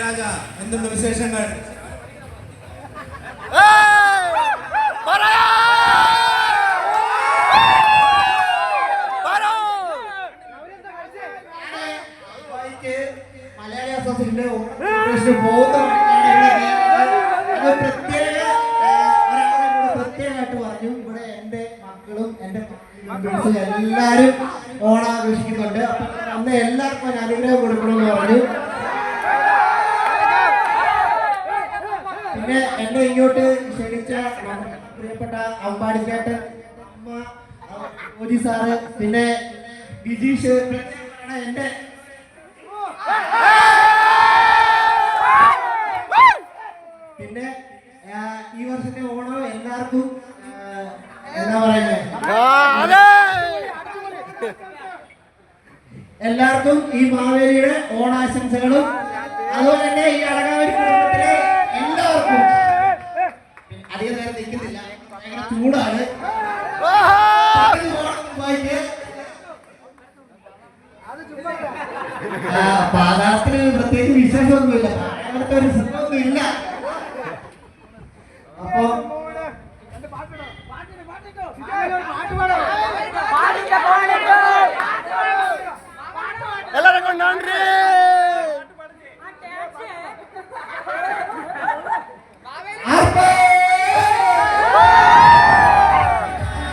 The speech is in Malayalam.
രാജ എന്തുണ്ട് വിശേഷങ്ങൾ? മലയാളി അസോസിയേഷന്റെ പ്രത്യേകമായിട്ട് പറഞ്ഞു. ഇവിടെ എന്റെ മക്കളും എന്റെ എല്ലാരും ഓണാഘോഷിക്കുന്നുണ്ട്. അന്ന് എല്ലാവർക്കും ഒരു അനുഗ്രഹം കൊടുക്കണമെന്ന് പറഞ്ഞു. പിന്നെ എന്നെ ഇങ്ങോട്ട് ക്ഷണിച്ച പ്രിയപ്പെട്ട അമ്പാടിച്ചേട്ടൻ, അമ്മ, മോദി സാറ്, പിന്നെ ബിജീഷ്, എന്റെ പിന്നെ ഈ വർഷത്തെ ഓണം എല്ലാവർക്കും എന്താ പറയുന്നത്, എല്ലാവർക്കും ഈ മാവേലിയുടെ ഓണാശംസകളും അതുപോലെ തന്നെ ഈ അടകാവരി കുടുംബത്തിലെ എല്ലാവർക്കും. അധികം നേരം നിൽക്കുന്നില്ല, ഭയങ്കര ചൂടാണ്. പാതാളത്തിന് പ്രത്യേകിച്ച് വിശേഷമൊന്നുമില്ല. അങ്ങനത്തെ ഒരു